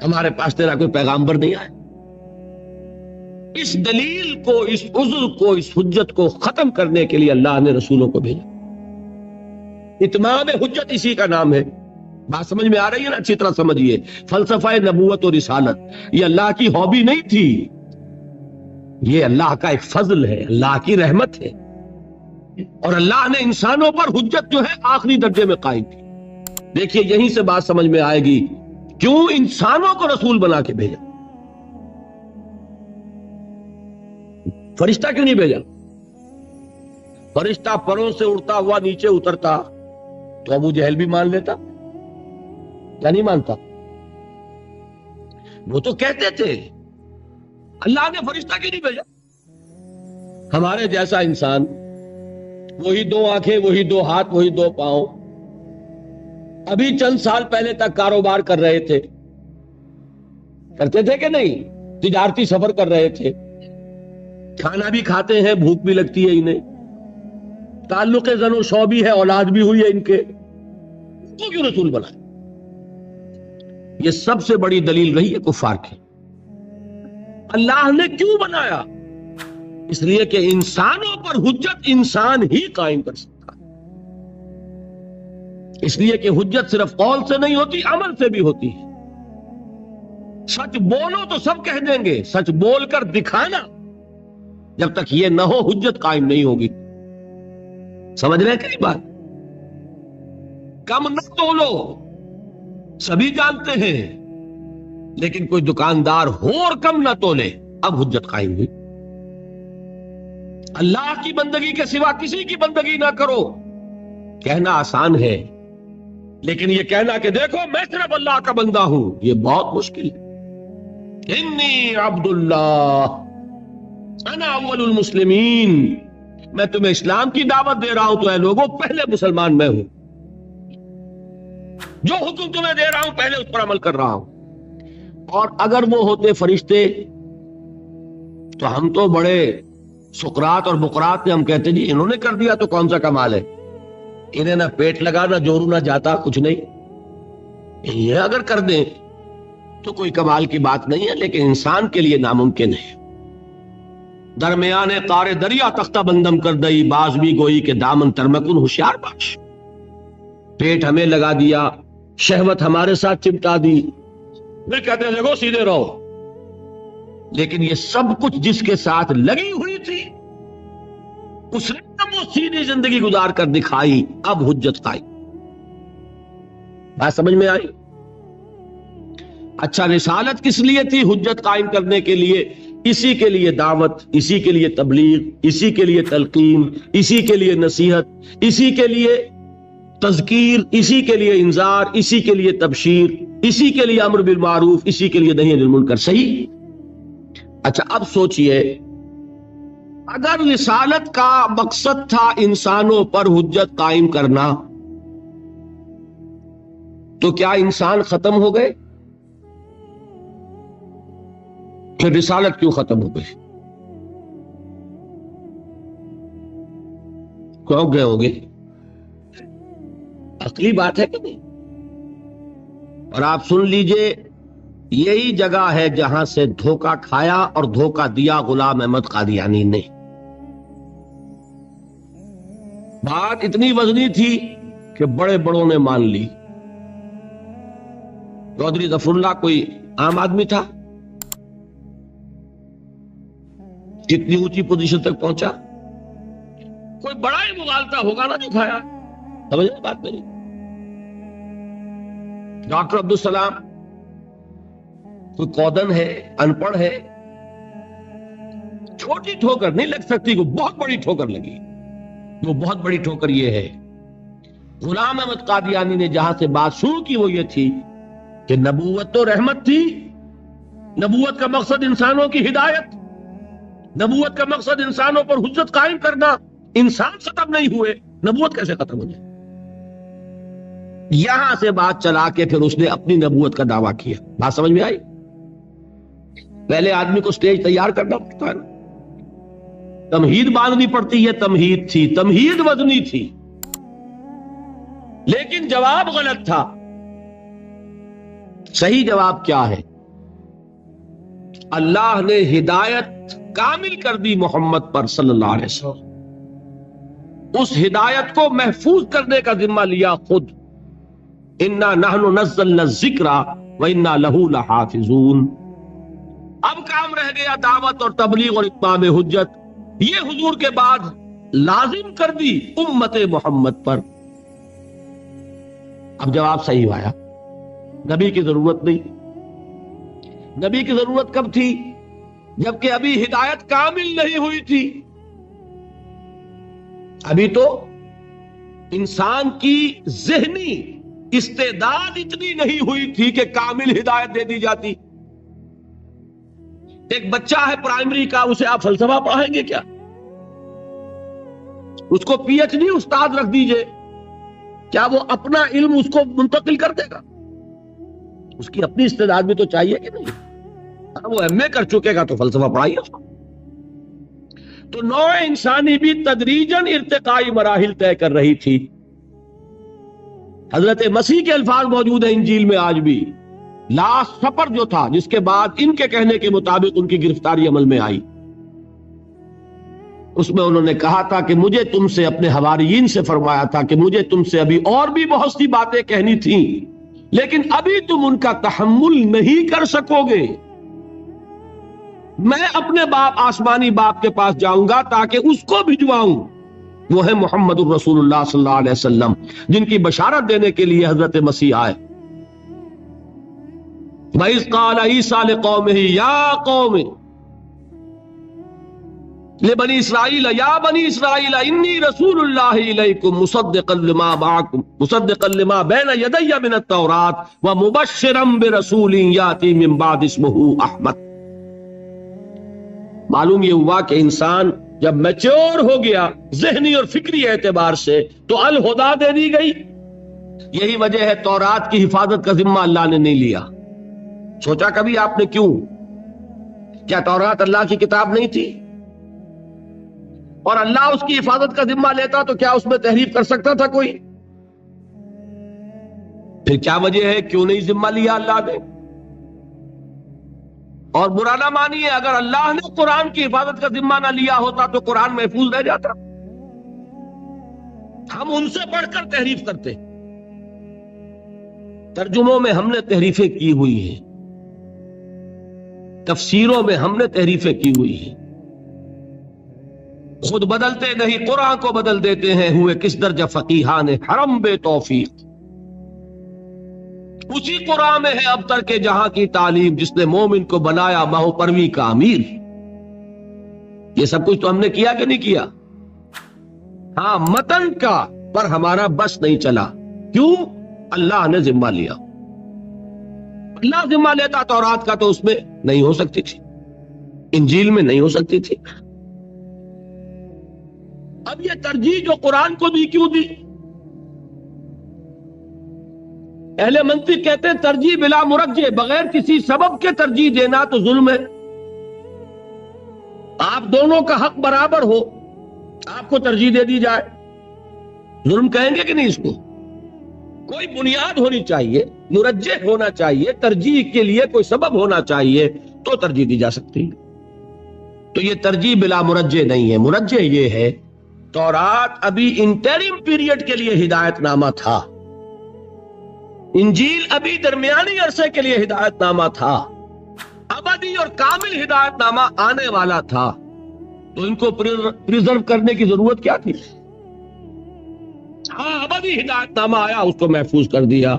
ہمارے پاس تیرا کوئی پیغامبر نہیں آئے. اس دلیل کو، اس عذر کو، اس حجت کو ختم کرنے کے لیے اللہ نے رسولوں کو بھیجا. اتمام حجت اسی کا نام ہے. بات سمجھ میں آ رہی ہے نا؟ اچھی طرح سمجھیے. فلسفہ نبوت اور رسالت یہ اللہ کی ہابی نہیں تھی، یہ اللہ کا ایک فضل ہے، اللہ کی رحمت ہے. اور اللہ نے انسانوں پر حجت جو ہے آخری درجے میں قائم کی. دیکھیے یہیں سے بات سمجھ میں آئے گی کیوں انسانوں کو رسول بنا کے بھیجا، فرشتہ کیوں نہیں بھیجا؟ فرشتہ پروں سے اڑتا ہوا نیچے اترتا تو ابو جہل بھی مان لیتا، کیا نہیں مانتا؟ وہ تو کہتے تھے اللہ نے فرشتہ کیوں نہیں بھیجا؟ ہمارے جیسا انسان، وہی 2 آنکھیں، وہی 2 ہاتھ، وہی 2 پاؤں، ابھی چند سال پہلے تک کاروبار کر رہے تھے، کرتے تھے کہ نہیں؟ تجارتی سفر کر رہے تھے، کھانا بھی کھاتے ہیں، بھوک بھی لگتی ہے انہیں، تعلق زن و شو بھی ہے، اولاد بھی ہوئی ہے ان کے، تو کیوں رسول بنائے؟ یہ سب سے بڑی دلیل رہی ہے کفار کی. اللہ نے کیوں بنایا؟ اس لیے کہ انسانوں پر حجت انسان ہی قائم کر سکتا ہے. اس لیے کہ حجت صرف قول سے نہیں ہوتی، عمل سے بھی ہوتی ہے. سچ بولو تو سب کہہ دیں گے، سچ بول کر دکھانا جب تک یہ نہ ہو حجت قائم نہیں ہوگی. سمجھ رہے ہیں کئی بات؟ کم نہ تولو، سبھی جانتے ہیں، لیکن کوئی دکاندار ہو اور کم نہ تولے، اب حجت قائم ہوئی. اللہ کی بندگی کے سوا کسی کی بندگی نہ کرو، کہنا آسان ہے، لیکن یہ کہنا کہ دیکھو میں صرف اللہ کا بندہ ہوں، یہ بہت مشکل ہے. انی عبد اللہ انا اول المسلمین، میں تمہیں اسلام کی دعوت دے رہا ہوں تو اے لوگوں پہلے مسلمان میں ہوں، جو حکم تمہیں دے رہا ہوں پہلے اس پر عمل کر رہا ہوں. اور اگر وہ ہوتے فرشتے تو ہم تو بڑے سقراط اور بقراط نے ہم کہتے جی انہوں نے کر دیا تو کون سا کمال ہے، انہیں نہ پیٹ لگا، نہ جورو، نہ جاتا، کچھ نہیں. یہ اگر کر دیں تو کوئی کمال کی بات نہیں ہے، لیکن انسان کے لیے ناممکن ہے۔ درمیان قار دریا تختہ بندم کر دئی، باز بھی گوئی کہ دامن ترمکن ہوشیار باش۔ پیٹ ہمیں لگا دیا، شہوت ہمارے ساتھ چمٹا دی، پھر کہتے ہیں دیکھو سیدھے رہو۔ لیکن یہ سب کچھ جس کے ساتھ لگی ہوئی تھی، اس نے تب وہ سیدھی زندگی گزار کر دکھائی، اب حجت قائم۔ بات سمجھ میں آئی؟ اچھا، رسالت کس لیے تھی؟ حجت قائم کرنے کے لیے، اسی کے لیے دعوت، اسی کے لیے تبلیغ، اسی کے لیے تلقین، اسی کے لیے نصیحت، اسی کے لیے تذکیر، اسی کے لیے انذار، اسی کے لیے تبشیر، اسی کے لیے امر بالمعروف، اسی کے لیے نہی عن المنکر۔ صحیح؟ اچھا اب سوچئے، اگر رسالت کا مقصد تھا انسانوں پر حجت قائم کرنا، تو کیا انسان ختم ہو گئے؟ پھر رسالت کیوں ختم ہو گئی؟ کیوں گئے ہوں گے؟ عقلی بات ہے کہ نہیں؟ اور آپ سن لیجئے، یہی جگہ ہے جہاں سے دھوکہ کھایا اور دھوکہ دیا غلام احمد قادیانی نے۔ بات اتنی وزنی تھی کہ بڑے بڑوں نے مان لی۔ چودھری ظفر اللہ کوئی عام آدمی تھا؟ کتنی اونچی پوزیشن تک پہنچا؟ کوئی بڑا ہی مغالطہ ہوگا نا جو کھایا۔ سمجھ رہے بات میری؟ ڈاکٹر عبدالسلام کوئی کودن ہے، ان پڑھ ہے، چھوٹی ٹھوکر نہیں لگ سکتی، کوئی بہت بڑی ٹھوکر لگی۔ وہ بہت بڑی ٹھوکر یہ ہے، غلام احمد قادیانی نے جہاں سے بات شروع کی وہ یہ تھی کہ نبوت تو رحمت تھی، نبوت کا مقصد انسانوں کی ہدایت، نبوت کا مقصد انسانوں پر حجت قائم کرنا۔ انسان ختم نہیں ہوئے، نبوت کیسے ختم ہو جائے؟ یہاں سے بات چلا کے پھر اس نے اپنی نبوت کا دعویٰ کیا۔ بات سمجھ میں آئی؟ پہلے آدمی کو سٹیج تیار کرنا پڑتا ہے نا، تمہید باندھنی پڑتی ہے۔ تمہید تھی، تمہید وزنی تھی، لیکن جواب غلط تھا۔ صحیح جواب کیا ہے؟ اللہ نے ہدایت کامل کر دی محمد پر صلی اللہ علیہ وسلم، اس ہدایت کو محفوظ کرنے کا ذمہ لیا خود۔ انا نحن نزلنا الذکر وانا لہ لحافظون۔ اب کام رہ گیا دعوت اور تبلیغ اور اتمام حجت، یہ حضور کے بعد لازم کر دی امت محمد پر۔ اب جواب صحیح آیا، نبی کی ضرورت نہیں۔ نبی کی ضرورت کب تھی؟ جبکہ ابھی ہدایت کامل نہیں ہوئی تھی، ابھی تو انسان کی ذہنی استعداد اتنی نہیں ہوئی تھی کہ کامل ہدایت دے دی جاتی۔ ایک بچہ ہے پرائمری کا، اسے آپ فلسفہ پڑھائیں گے کیا؟ اس کو پی ایچ ڈی استاد رکھ دیجئے، کیا وہ اپنا علم اس کو منتقل کر دے گا؟ اس کی اپنی استعداد بھی تو چاہیے کہ نہیں؟ وہ ایم اے کر چکے گا تو فلسفہ پڑھائیے اس کو۔ تو نوع انسانی بھی تدریجاً ارتقائی مراحل طے کر رہی تھی۔ حضرت مسیح کے الفاظ موجود ہیں انجیل میں آج بھی۔ لاسٹ سپر جو تھا، جس کے بعد ان کے کہنے کے مطابق ان کی گرفتاری عمل میں آئی، اس میں انہوں نے کہا تھا کہ مجھے تم سے، اپنے حواریین سے فرمایا تھا کہ مجھے تم سے ابھی اور بھی بہت سی باتیں کہنی تھیں، لیکن ابھی تم ان کا تحمل نہیں کر سکو گے۔ میں اپنے باپ، آسمانی باپ کے پاس جاؤں گا تاکہ اس کو بھجواؤں، وہ ہے محمد الرسول اللہ صلی اللہ علیہ وسلم، جن کی بشارت دینے کے لیے حضرت مسیح آئے۔ وَإِذْ قَالَ عِيسَىٰ لِقَوْمِهِ يَا قَوْمِ لِبَنِي إِسْرَائِيلَ يَا بَنِي إِسْرَائِيلَ إِنِّي رَسُولُ اللَّهِ إِلَيْكُمْ مُصَدِّقًا لِمَا بَيْنَ يَدَيَّ مِنَ التَّوْرَاةِ وَمُبَشِّرًا بِرَسُولٍ يَأْتِي مِن بَعْدِي اسْمُهُ أَحْمَدُ۔ معلوم یہ ہوا کہ انسان جب میچور ہو گیا ذہنی اور فکری اعتبار سے تو الہدا دے دی گئی۔ یہی وجہ ہے تورات کی حفاظت کا ذمہ اللہ نے نہیں لیا۔ سوچا کبھی آپ نے کیوں؟ کیا تورات اللہ کی کتاب نہیں تھی؟ اور اللہ اس کی حفاظت کا ذمہ لیتا تو کیا اس میں تحریف کر سکتا تھا کوئی؟ پھر کیا وجہ ہے کیوں نہیں ذمہ لیا اللہ نے؟ اور برا نہ مانیے، اگر اللہ نے قرآن کی حفاظت کا ذمہ نہ لیا ہوتا تو قرآن محفوظ رہ جاتا۔ ہم ان سے بڑھ کر تحریف کرتے، ترجموں میں ہم نے تحریفیں کی ہوئی ہیں، تفسیروں میں ہم نے تحریفیں کی ہوئی ہیں، خود بدلتے نہیں قرآن کو بدل دیتے ہیں، ہوئے کس درجہ فقیہان حرم بے توفیق۔ اسی قرآن میں ہے ابتر کے جہاں کی تعلیم، جس نے مومن کو بنایا ماہو پروی کا امیر۔ یہ سب کچھ تو ہم نے کیا کہ نہیں کیا؟ ہاں، متن کا پر ہمارا بس نہیں چلا۔ کیوں؟ اللہ نے ذمہ لیا۔ اللہ ذمہ لیتا تورات کا تو اس میں نہیں ہو سکتی تھی، انجیل میں نہیں ہو سکتی تھی۔ اب یہ ترجیح جو قرآن کو دی کیوں دی؟ اہل منطق کہتے ہیں ترجیح بلا مرجح، بغیر کسی سبب کے ترجیح دینا تو ظلم ہے۔ آپ دونوں کا حق برابر ہو، آپ کو ترجیح دے دی جائے، ظلم کہیں گے کہ نہیں؟ اس کو کوئی بنیاد ہونی چاہیے، مرجح ہونا چاہیے، ترجیح کے لیے کوئی سبب ہونا چاہیے تو ترجیح دی جا سکتی ہے۔ تو یہ ترجیح بلا مرجح نہیں ہے۔ مرجح یہ ہے تورات ابھی انٹرم پیریڈ کے لیے ہدایت نامہ تھا، انجیل ابھی درمیانی عرصے کے لیے ہدایت نامہ تھا، ابدی اور کامل ہدایت نامہ آنے والا تھا، تو ان کو پریزرو کرنے کی ضرورت کیا تھی؟ ہاں، ابدی ہدایت نامہ آیا، اس کو محفوظ کر دیا۔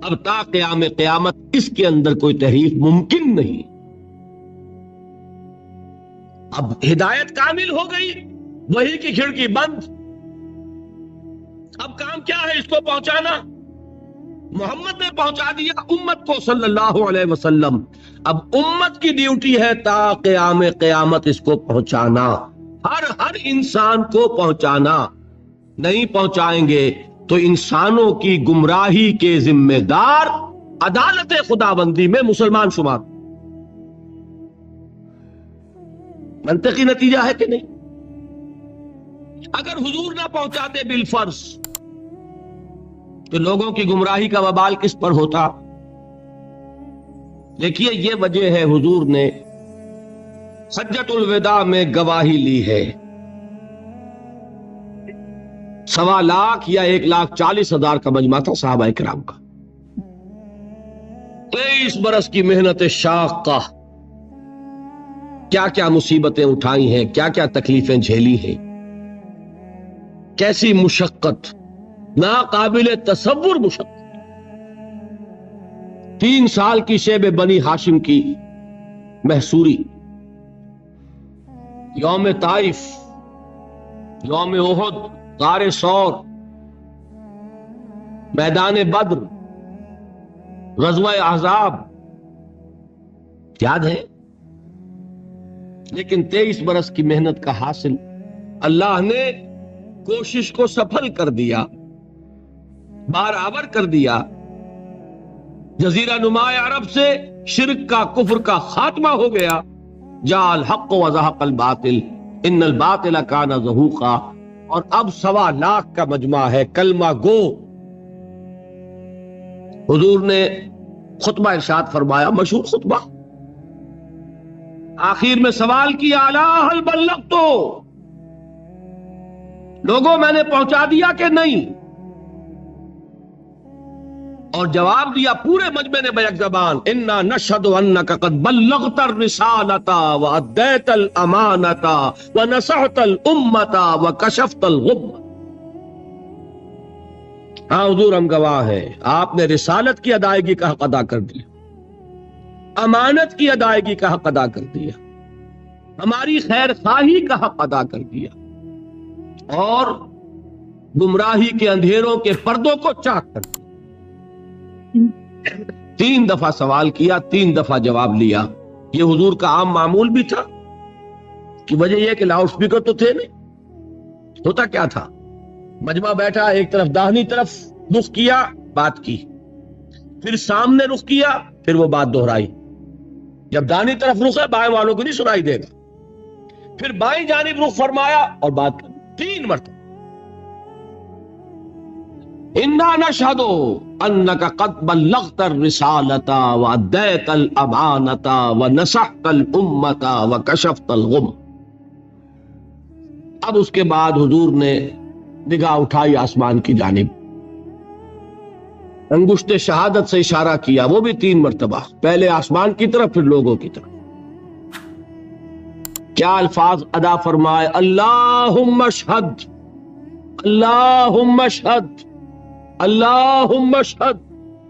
اب تا قیام قیامت اس کے اندر کوئی تحریف ممکن نہیں۔ اب ہدایت کامل ہو گئی، وحی کی کھڑکی بند، اب کام کیا ہے؟ اس کو پہنچانا۔ محمد نے پہنچا دیا امت کو صلی اللہ علیہ وسلم، اب امت کی ڈیوٹی ہے تا قیام قیامت اس کو پہنچانا، ہر انسان کو پہنچانا۔ نہیں پہنچائیں گے تو انسانوں کی گمراہی کے ذمہ دار عدالت خداوندی میں مسلمان شمار۔ منطقی نتیجہ ہے کہ نہیں؟ اگر حضور نہ پہنچاتے بالفرض تو لوگوں کی گمراہی کا وبال کس پر ہوتا؟ دیکھیے، یہ وجہ ہے حضور نے حجۃ الوداع میں گواہی لی ہے۔ 1.25 لاکھ یا 1,40,000 کا مجمع تھا صحابہ کرام کا، 23 برس کی محنت شاقہ، کیا کیا مصیبتیں اٹھائی ہیں، کیا کیا تکلیفیں جھیلی ہیں، کیسی مشقت، ناقابل تصور مشقت۔ 3 سال کی شیب بنی ہاشم کی محصوری، یوم طائف، یوم احد، غار ثور، میدان بدر، غزوہ احزاب، یاد ہے؟ لیکن 23 برس کی محنت کا حاصل اللہ نے کوشش کو سفل کر دیا، برابر کر دیا۔ جزیرہ نما عرب سے شرک کا، کفر کا خاتمہ ہو گیا۔ جاء الحق وزهق الباطل ان الباطل کان زہوقا، اور اب 1.25 لاکھ کا مجمع ہے، کلمہ گو۔ حضور نے خطبہ ارشاد فرمایا، مشہور خطبہ، آخر میں سوال کیا، الا هل بلغت، لوگوں میں نے پہنچا دیا کہ نہیں؟ اور جواب دیا پورے مجمع نے بیک زبان، انا نشهد انك قد بلغت الرسالة واديت الامانة ونصحت الامة وكشفت الغمة۔ ہاں حضور، ہم گواہ ہیں، آپ نے رسالت کی ادائیگی کا حق ادا کر دیا، امانت کی ادائیگی کا حق ادا کر دیا، ہماری خیر خواہی کا حق ادا کر دیا، اور گمراہی کے اندھیروں کے پردوں کو چاک کر دیا۔ 3 دفعہ سوال کیا، 3 دفعہ جواب لیا۔ یہ حضور کا عام معمول بھی تھا، کہ وجہ یہ کہ لاؤڈ سپیکر تو تھے نہیں۔ ہوتا کیا تھا؟ مجمع بیٹھا، ایک طرف داہنی طرف رخ کیا، بات کی، پھر سامنے رخ کیا، پھر وہ بات دہرائی۔ جب داہنی طرف رخ ہے، بائیں والوں کو نہیں سنائی دے گا، پھر بائیں جانب رخ فرمایا اور بات کی 3 مرتبہ۔ انا نشہدو انک قد بلغت الرسالۃ وادیت الامانۃ ونصحت الامۃ وکشفت الغم. اب اس کے بعد حضور نے نگاہ اٹھائی آسمان کی جانب، انگشت شہادت سے اشارہ کیا، وہ بھی 3 مرتبہ، پہلے آسمان کی طرف پھر لوگوں کی طرف. کیا الفاظ ادا فرمائے؟ اللہم اشہد، اللہم اشہد، اللہم اشہد.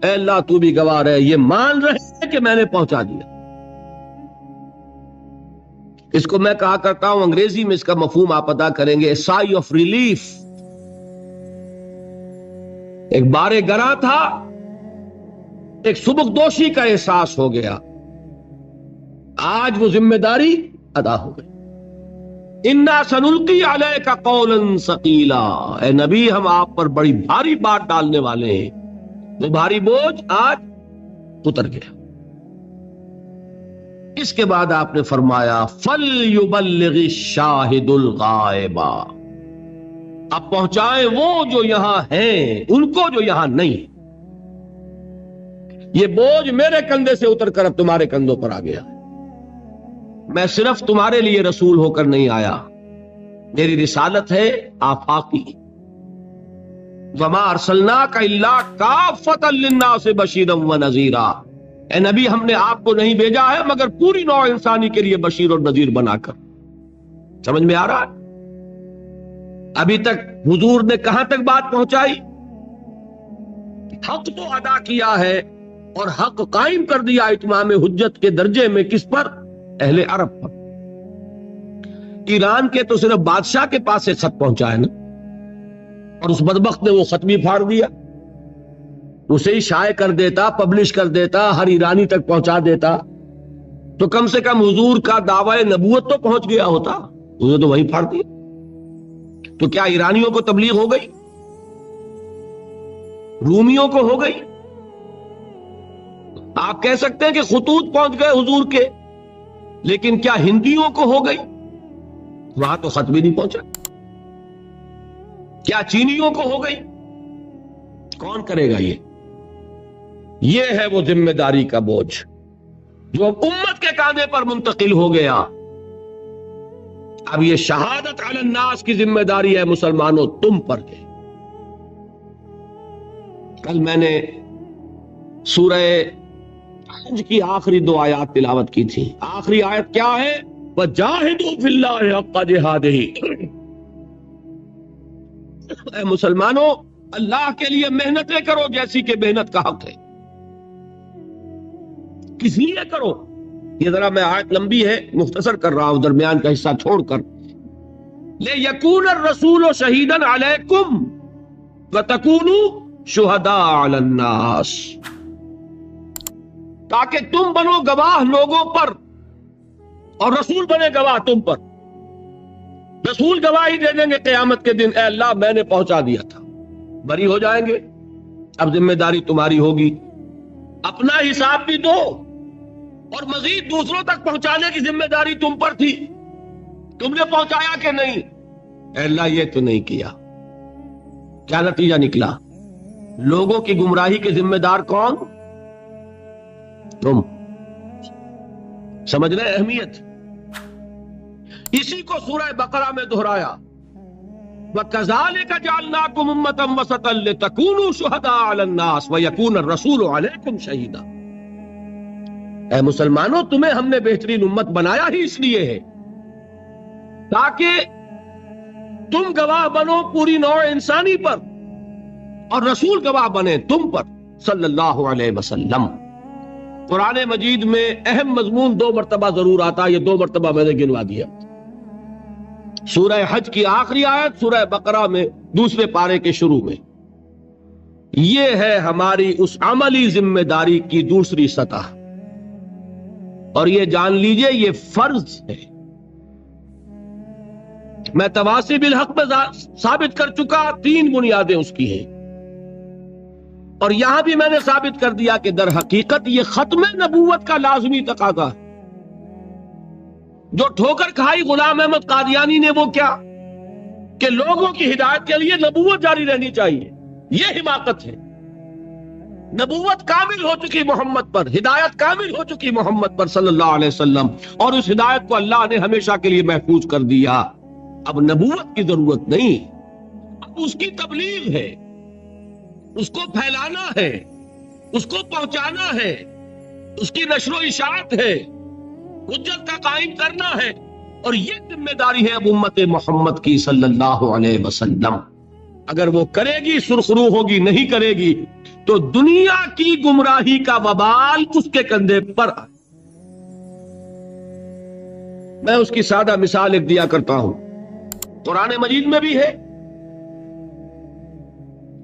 اے اللہ تو بھی گواہ ہے، یہ مان رہے ہیں کہ میں نے پہنچا دیا. اس کو میں کہا کرتا ہوں، انگریزی میں اس کا مفہوم آپ ادا کریں گے، سائی آف ریلیف. ایک بارے گراں تھا، ایک سبکدوشی کا احساس ہو گیا، آج وہ ذمہ داری ادا ہو گئی. انا سنلقی علیک قولا ثقیلا، اے نبی ہم آپ پر بڑی بھاری بات ڈالنے والے ہیں. وہ بھاری بوجھ آج اتر گیا. اس کے بعد آپ نے فرمایا فَلْيُبَلِّغِ الشَّاهِدُ الْغَائِبَ، اب پہنچائیں وہ جو یہاں ہیں ان کو جو یہاں نہیں. یہ بوجھ میرے کندھے سے اتر کر اب تمہارے کندھوں پر آ گیا. میں صرف تمہارے لیے رسول ہو کر نہیں آیا، میری رسالت ہے آفاقی. وَمَا أَرْسَلْنَاكَ إِلَّا كَافَّةً لِلنَّاسِ بَشِيرًا وَنَذِيرًا، اے نبی ہم نے آپ کو نہیں بھیجا ہے مگر پوری نوع انسانی کے لیے بشیر اور نذیر بنا کر. سمجھ میں آ رہا ہے؟ ابھی تک حضور نے کہاں تک بات پہنچائی؟ حق تو ادا کیا ہے اور حق قائم کر دیا اتمام حجت کے درجے میں. کس پر؟ اہل عرب پر. ایران کے تو صرف بادشاہ کے پاس سے خط پہنچا ہے نا، اور اس بدبخت نے وہ خط بھی پھاڑ دیا. اسے ہی شائع کر دیتا، پبلش کر دیتا، ہر ایرانی تک پہنچا دیتا، تو کم سے کم حضور کا دعوی نبوت تو پہنچ گیا ہوتا. انہوں تو وہی پھاڑ دیا. تو کیا ایرانیوں کو تبلیغ ہو گئی؟ رومیوں کو ہو گئی؟ آپ کہہ سکتے ہیں کہ خطوط پہنچ گئے حضور کے، لیکن کیا ہندیوں کو ہو گئی؟ وہاں تو خط بھی نہیں پہنچا. کیا چینیوں کو ہو گئی؟ کون کرے گا یہ ہے وہ ذمہ داری کا بوجھ جو امت کے کاندھے پر منتقل ہو گیا. اب یہ شہادت علی الناس کی ذمہ داری ہے مسلمانوں تم پر ہے. کل میں نے سورہ حج کی آخری 2 آیات تلاوت کی تھی. آخری آیت کیا ہے؟ وَجَاهِدُوا فِي اللَّهِ حَقَّ جِهَادِهِ. اے مسلمانوں اللہ کے لیے محنتیں کرو جیسی کہ محنت کا حق ہے. کس لیے کرو؟ یہ ذرا میں آیت لمبی ہے، مختصر کر رہا ہوں درمیان کا حصہ چھوڑ کر. لِيَكُونَ الرَّسُولُ شَهِيدًا عَلَيْكُمْ وَتَكُونُوا شُهَدَاءَ عَلَى النَّاسِ، تاکہ تم بنو گواہ لوگوں پر اور رسول بنے گواہ تم پر. رسول گواہی دے دیں گے قیامت کے دن، اے اللہ میں نے پہنچا دیا تھا. بری ہو جائیں گے. اب ذمہ داری تمہاری ہوگی، اپنا حساب بھی دو اور مزید دوسروں تک پہنچانے کی ذمہ داری تم پر تھی. تم نے پہنچایا کہ نہیں؟ اے اللہ یہ تو نہیں کیا. کیا نتیجہ نکلا؟ لوگوں کی گمراہی کے ذمہ دار کون؟ تم. سمجھ رہے اہمیت؟ اسی کو سورہ بقرہ میں دہرایا، وَكَذَلِكَ جَعَلْنَاكُمْ أُمَّةً وَسَطًا لِتَكُونُوا شُهَدَاءَ عَلَى النَّاسِ وَيَكُونَ الرَّسُولُ عَلَيْكُمْ شَهِيدًا. اے مسلمانوں تمہیں ہم نے بہترین امت بنایا ہی اس لیے ہے تاکہ تم گواہ بنو پوری نوع انسانی پر اور رسول گواہ بنے تم پر صلی اللہ علیہ وسلم. قرآن مجید میں اہم مضمون 2 مرتبہ ضرور آتا، یہ 2 مرتبہ میں نے گنوا دیا. سورہ حج کی آخری آیت، سورہ بقرہ میں دوسرے پارے کے شروع میں. یہ ہے ہماری اس عملی ذمہ داری کی دوسری سطح، اور یہ جان لیجئے یہ فرض ہے. میں تواصی بالحق میں ثابت کر چکا 3 بنیادیں اس کی ہیں، اور یہاں بھی میں نے ثابت کر دیا کہ در حقیقت یہ ختم نبوت کا لازمی تقاضا ہے. جو ٹھوکر کھائی غلام احمد قادیانی نے وہ کیا کہ لوگوں کی ہدایت کے لیے نبوت جاری رہنی چاہیے. یہ حماقت ہے۔ نبوت کامل ہو چکی محمد پر، ہدایت کامل ہو چکی محمد پر صلی اللہ علیہ وسلم، اور اس ہدایت کو اللہ نے ہمیشہ کے لیے محفوظ کر دیا۔ اب نبوت کی ضرورت نہیں، اب اس کی تبلیغ ہے، اس کو پھیلانا ہے، اس کو پہنچانا ہے، اس کی نشر و اشاعت ہے، حجت کا قائم کرنا ہے، اور یہ ذمہ داری ہے اب امت محمد کی صلی اللہ علیہ وسلم۔ اگر وہ کرے گی سرخرو ہوگی، نہیں کرے گی تو دنیا کی گمراہی کا وبال اس کے کندھے پر۔ میں اس کی سادہ مثال ایک دیا کرتا ہوں، قرآن مجید میں بھی ہے،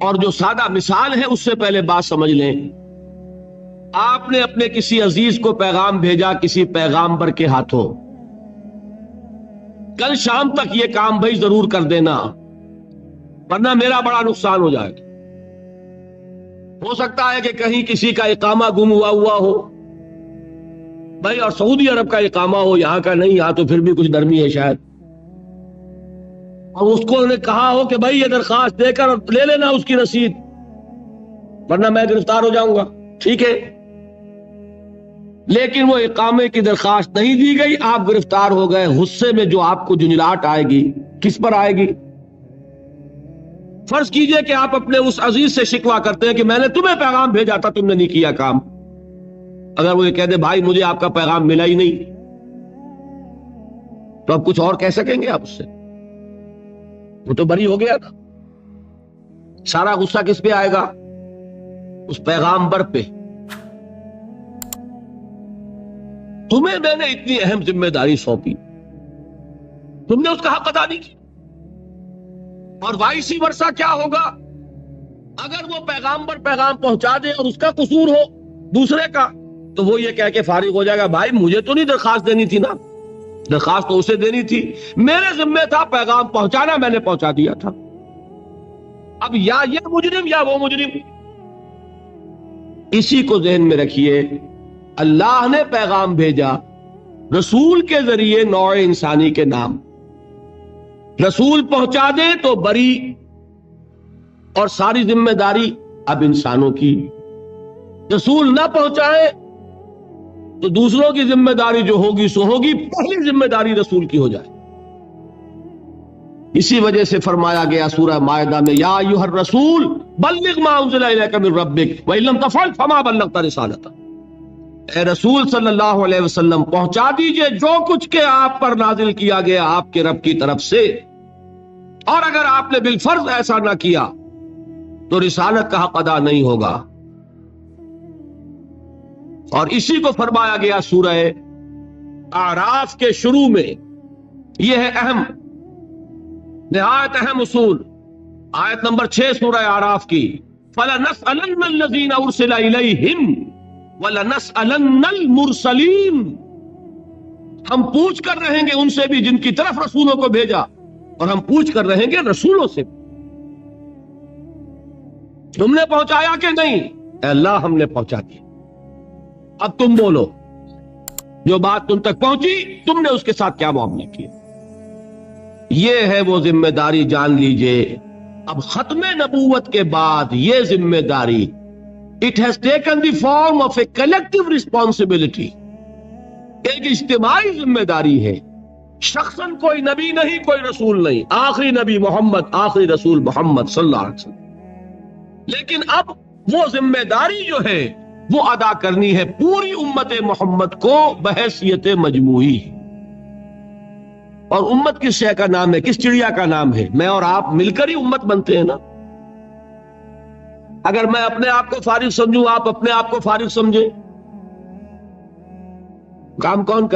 اور جو سادہ مثال ہے اس سے پہلے بات سمجھ لیں۔ آپ نے اپنے کسی عزیز کو پیغام بھیجا کسی پیغامبر کے ہاتھوں، کل شام تک یہ کام بھائی ضرور کر دینا ورنہ میرا بڑا نقصان ہو جائے گا۔ ہو سکتا ہے کہ کہیں کسی کا اقامہ گم ہوا ہو بھائی، اور سعودی عرب کا اقامہ ہو، یہاں کا نہیں، یہاں تو پھر بھی کچھ نرمی ہے شاید، اور اس کو نے کہا ہو کہ بھائی یہ درخواست دے کر لے لینا اس کی رسید ورنہ میں گرفتار ہو جاؤں گا، ٹھیک ہے، لیکن وہ اقامے کی درخواست نہیں دی گئی، آپ گرفتار ہو گئے۔ غصے میں جو آپ کو جھنجھلاہٹ آئے گی کس پر آئے گی؟ فرض کیجئے کہ آپ اپنے اس عزیز سے شکوہ کرتے ہیں کہ میں نے تمہیں پیغام بھیجا تھا، تم نے نہیں کیا کام۔ اگر وہ یہ کہہ دے بھائی مجھے آپ کا پیغام ملا ہی نہیں، تو اب کچھ اور کہہ سکیں گے آپ اس سے؟ وہ تو بری ہو گیا تھا۔ سارا غصہ کس پہ آئے گا؟ اس پیغامبر پہ۔ تمہیں میں نے اتنی اہم ذمہ داری سونپی، تم نے اس کا حق ادا نہیں کیا۔ اور وائسی ورثہ کیا ہوگا اگر وہ پیغامبر پیغام پہنچا دے اور اس کا قصور ہو دوسرے کا، تو وہ یہ کہہ کے فارغ ہو جائے گا بھائی مجھے تو نہیں درخواست دینی تھی نا، درخواست تو اسے دینی تھی، میرے ذمہ تھا پیغام پہنچانا، میں نے پہنچا دیا تھا۔ اب یا یہ مجرم یا وہ مجرم، اسی کو ذہن میں رکھیے۔ اللہ نے پیغام بھیجا رسول کے ذریعے نوع انسانی کے نام، رسول پہنچا دے تو بری، اور ساری ذمہ داری اب انسانوں کی۔ رسول نہ پہنچائے تو دوسروں کی ذمہ داری جو ہوگی سو ہوگی، پہلی ذمہ داری رسول کی ہو جائے۔ اسی وجہ سے فرمایا گیا سورہ مائدہ میں یا ایھا الرسول بلغ ما انزل الیک من ربک وان لم تفعل فما بلغت رسالتہ، اے رسول صلی اللہ علیہ وسلم پہنچا دیجئے جو کچھ کہ آپ پر نازل کیا گیا آپ کے رب کی طرف سے، اور اگر آپ نے بالفرض ایسا نہ کیا تو رسالت کا حق ادا نہیں ہوگا۔ اور اسی کو فرمایا گیا سورہ اعراف کے شروع میں، یہ ہے اہم، نہایت اہم اصول، آیت نمبر 6 سورہ اعراف کی، فَلَنَسْأَلَنَّ الَّذِينَ أُرْسِلَ إِلَيْهِمْ وَلَنَسْأَلَنَّ الْمُرْسَلِينَ، ہم پوچھ کر رہیں گے ان سے بھی جن کی طرف رسولوں کو بھیجا، اور ہم پوچھ کر رہیں گے رسولوں سے، تم نے پہنچایا کہ نہیں؟ اے اللہ ہم نے پہنچا دیا، اب تم بولو جو بات تم تک پہنچی تم نے اس کے ساتھ کیا معاملہ کیا۔ یہ ہے وہ ذمہ داری، جان لیجئے اب ختم نبوت کے بعد یہ ذمہ داری it has taken the form of a collective responsibility، ایک اجتماعی ذمہ داری ہے، شخصاً کوئی نبی نہیں، کوئی رسول نہیں، آخری نبی محمد، آخری رسول محمد صلی اللہ علیہ وسلم، لیکن اب وہ ذمہ داری جو ہے وہ ادا کرنی ہے پوری امت محمد کو بحیثیت مجموعی۔ اور امت کس شے کا نام ہے، کس چڑیا کا نام ہے؟ میں اور آپ مل کر ہی امت بنتے ہیں نا۔ اگر میں اپنے آپ کو فارغ سمجھوں، آپ اپنے آپ کو فارغ سمجھیں، کام کون کرے؟